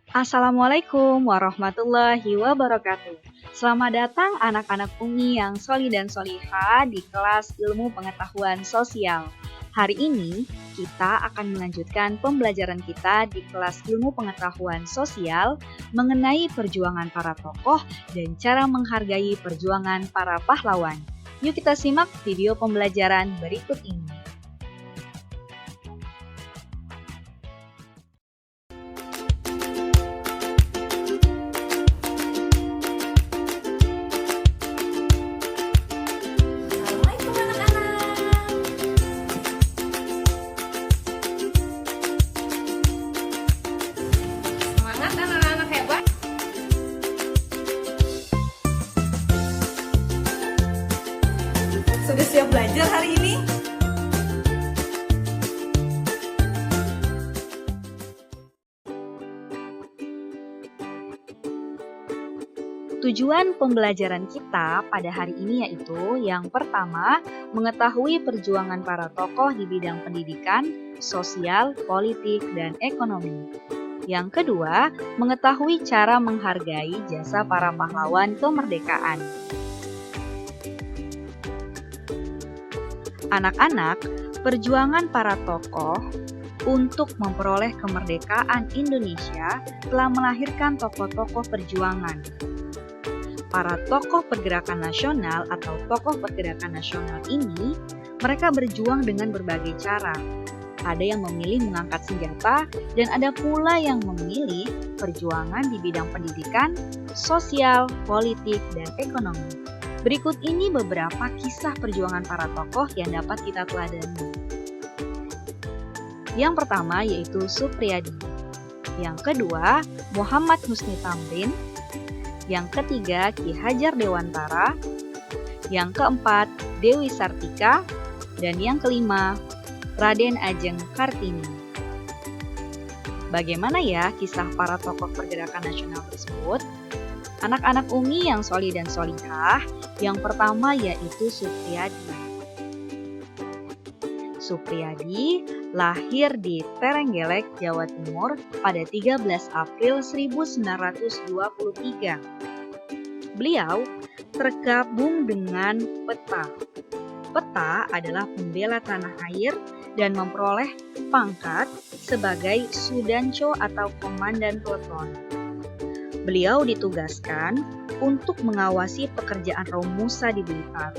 Assalamualaikum warahmatullahi wabarakatuh. Selamat datang anak-anak Umi yang soli dan solihah di kelas ilmu pengetahuan sosial. Hari ini kita akan melanjutkan pembelajaran kita di kelas ilmu pengetahuan sosial mengenai perjuangan para tokoh dan cara menghargai perjuangan para pahlawan. Yuk kita simak video pembelajaran berikut ini. Assalamualaikum anak-anak. Semangat anak-anak hebat. Sudah siap belajar hari ini? Tujuan pembelajaran kita pada hari ini yaitu yang pertama, mengetahui perjuangan para tokoh di bidang pendidikan, sosial, politik, dan ekonomi. Yang kedua, mengetahui cara menghargai jasa para pahlawan kemerdekaan. Anak-anak, perjuangan para tokoh untuk memperoleh kemerdekaan Indonesia telah melahirkan tokoh-tokoh perjuangan. Para tokoh pergerakan nasional atau tokoh pergerakan nasional ini, mereka berjuang dengan berbagai cara. Ada yang memilih mengangkat senjata, dan ada pula yang memilih perjuangan di bidang pendidikan, sosial, politik, dan ekonomi. Berikut ini beberapa kisah perjuangan para tokoh yang dapat kita teladani. Yang pertama yaitu Suprijadi. Yang kedua, Muhammad Husni Tamrin. Yang ketiga, Ki Hajar Dewantara. Yang keempat, Dewi Sartika. Dan yang kelima, Raden Ajeng Kartini. Bagaimana ya kisah para tokoh pergerakan nasional tersebut? Anak-anak Umi yang soli dan solihah, yang pertama yaitu Suprijadi. Suprijadi lahir di Trenggalek, Jawa Timur pada 13 April 1923. Beliau tergabung dengan PETA. PETA adalah pembela tanah air dan memperoleh pangkat sebagai Sudanco atau Komandan Peleton. Beliau ditugaskan untuk mengawasi pekerjaan Romusa di Blitar.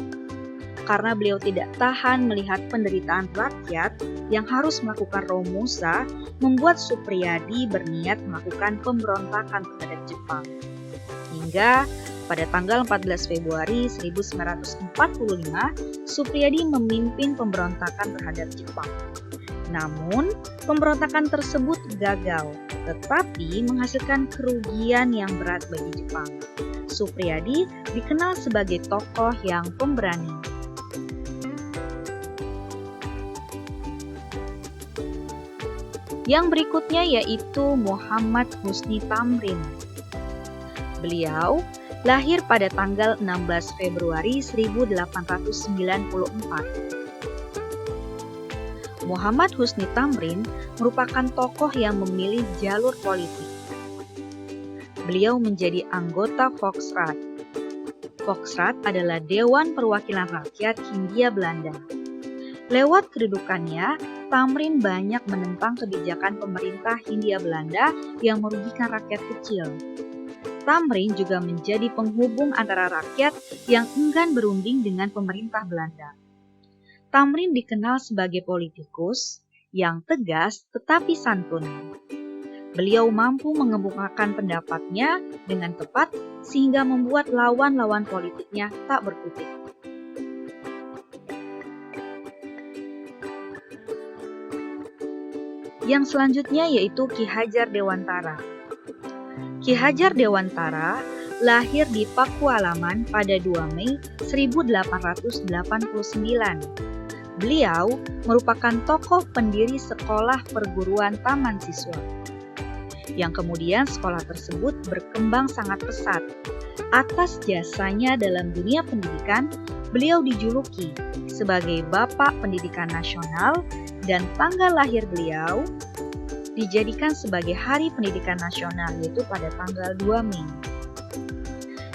Karena beliau tidak tahan melihat penderitaan rakyat yang harus melakukan Romusa, membuat Suprijadi berniat melakukan pemberontakan terhadap Jepang. Hingga pada tanggal 14 Februari 1945, Suprijadi memimpin pemberontakan terhadap Jepang. Namun, pemberontakan tersebut gagal, tetapi menghasilkan kerugian yang berat bagi Jepang. Suprijadi dikenal sebagai tokoh yang pemberani. Yang berikutnya yaitu Muhammad Husni Tamrin. Beliau lahir pada tanggal 16 Februari 1894. Muhammad Husni Tamrin merupakan tokoh yang memilih jalur politik. Beliau menjadi anggota Volksraad. Volksraad adalah Dewan Perwakilan Rakyat Hindia Belanda. Lewat kedudukannya, Tamrin banyak menentang kebijakan pemerintah Hindia Belanda yang merugikan rakyat kecil. Tamrin juga menjadi penghubung antara rakyat yang enggan berunding dengan pemerintah Belanda. Tamrin dikenal sebagai politikus yang tegas tetapi santun. Beliau mampu mengemukakan pendapatnya dengan tepat sehingga membuat lawan-lawan politiknya tak berkutik. Yang selanjutnya yaitu Ki Hajar Dewantara. Ki Hajar Dewantara lahir di Pakualaman pada 2 Mei 1889. Beliau merupakan tokoh pendiri sekolah perguruan taman siswa. Yang kemudian sekolah tersebut berkembang sangat pesat. Atas jasanya dalam dunia pendidikan, beliau dijuluki sebagai Bapak Pendidikan Nasional dan tanggal lahir beliau dijadikan sebagai Hari Pendidikan Nasional, yaitu pada tanggal 2 Mei.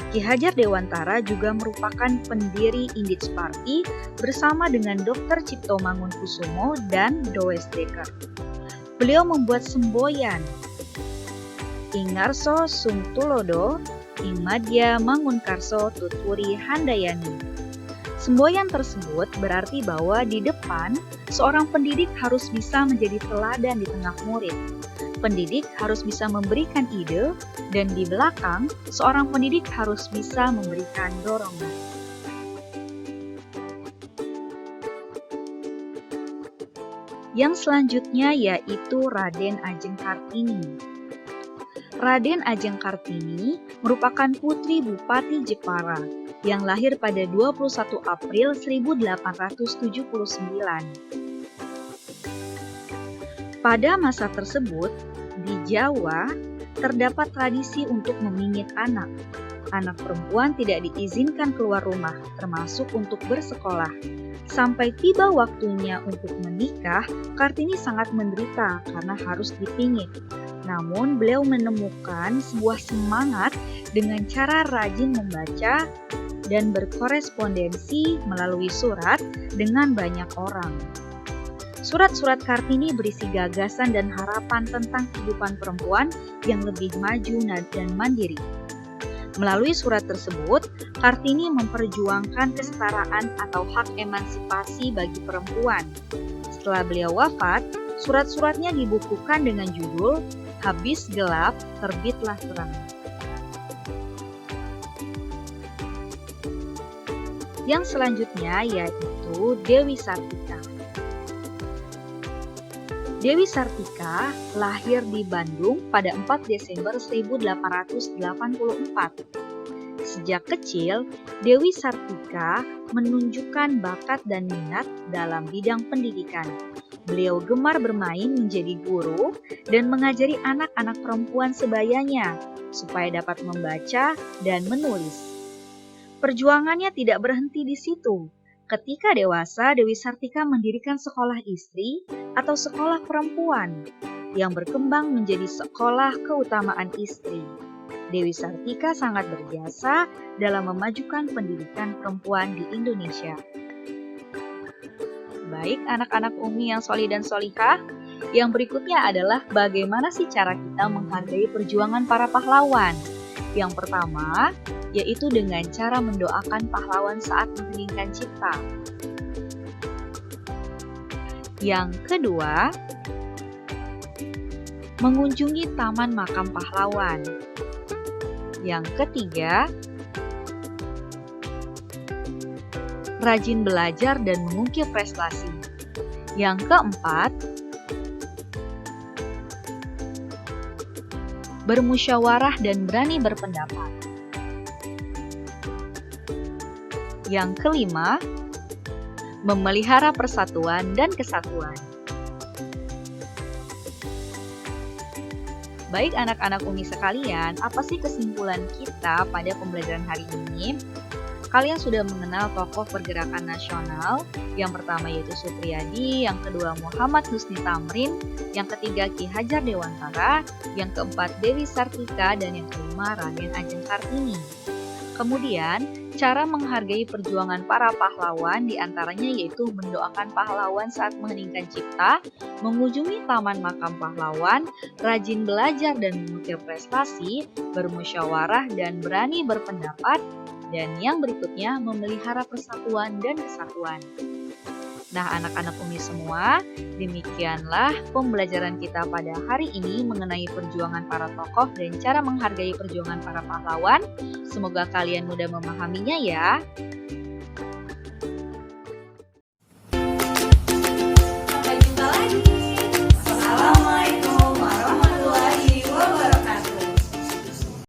Ki Hajar Dewantara juga merupakan pendiri Indich Party bersama dengan Dr. Cipto Mangunkusumo dan Does Dekker. Beliau membuat semboyan Ing Ngarso Sung Tulodo, Ing Madya Mangunkarso Tuturi Handayani. Semboyan tersebut berarti bahwa di depan, seorang pendidik harus bisa menjadi teladan di tengah murid. Pendidik harus bisa memberikan ide, dan di belakang, seorang pendidik harus bisa memberikan dorongan. Yang selanjutnya yaitu Raden Ajeng Kartini. Raden Ajeng Kartini merupakan putri Bupati Jepara yang lahir pada 21 April 1879. Pada masa tersebut, di Jawa terdapat tradisi untuk memingit anak. Anak perempuan tidak diizinkan keluar rumah, termasuk untuk bersekolah. Sampai tiba waktunya untuk menikah, Kartini sangat menderita karena harus dipingit. Namun, beliau menemukan sebuah semangat dengan cara rajin membaca dan berkorespondensi melalui surat dengan banyak orang. Surat-surat Kartini berisi gagasan dan harapan tentang kehidupan perempuan yang lebih maju dan mandiri. Melalui surat tersebut, Kartini memperjuangkan kesetaraan atau hak emansipasi bagi perempuan. Setelah beliau wafat, surat-suratnya dibukukan dengan judul Habis Gelap, Terbitlah Terang. Yang selanjutnya yaitu Dewi Sartika. Dewi Sartika lahir di Bandung pada 4 Desember 1884. Sejak kecil, Dewi Sartika menunjukkan bakat dan minat dalam bidang pendidikan. Beliau gemar bermain menjadi guru dan mengajari anak-anak perempuan sebayanya supaya dapat membaca dan menulis. Perjuangannya tidak berhenti di situ. Ketika dewasa, Dewi Sartika mendirikan sekolah istri atau sekolah perempuan yang berkembang menjadi sekolah keutamaan istri. Dewi Sartika sangat berjasa dalam memajukan pendidikan perempuan di Indonesia. Baik anak-anak Umi yang solih dan solihah, yang berikutnya adalah bagaimana sih cara kita menghargai perjuangan para pahlawan. Yang pertama, yaitu dengan cara mendoakan pahlawan saat mengheningkan cipta. Yang kedua, mengunjungi Taman Makam Pahlawan. Yang ketiga, rajin belajar dan mengukir prestasi. Yang keempat, bermusyawarah dan berani berpendapat. Yang kelima, memelihara persatuan dan kesatuan. Baik anak-anak Umi sekalian, apa sih kesimpulan kita pada pembelajaran hari ini? Kalian sudah mengenal tokoh pergerakan nasional, yang pertama yaitu Suprijadi, yang kedua Muhammad Husni Tamrin, yang ketiga Ki Hajar Dewantara, yang keempat Dewi Sartika, dan yang kelima Raden Ajeng Kartini. Kemudian, cara menghargai perjuangan para pahlawan diantaranya yaitu mendoakan pahlawan saat mengheningkan cipta, mengunjungi Taman Makam Pahlawan, rajin belajar dan mengukir prestasi, bermusyawarah dan berani berpendapat, dan yang berikutnya memelihara persatuan dan kesatuan. Nah, anak-anak Umi semua, demikianlah pembelajaran kita pada hari ini mengenai perjuangan para tokoh dan cara menghargai perjuangan para pahlawan. Semoga kalian mudah memahaminya ya.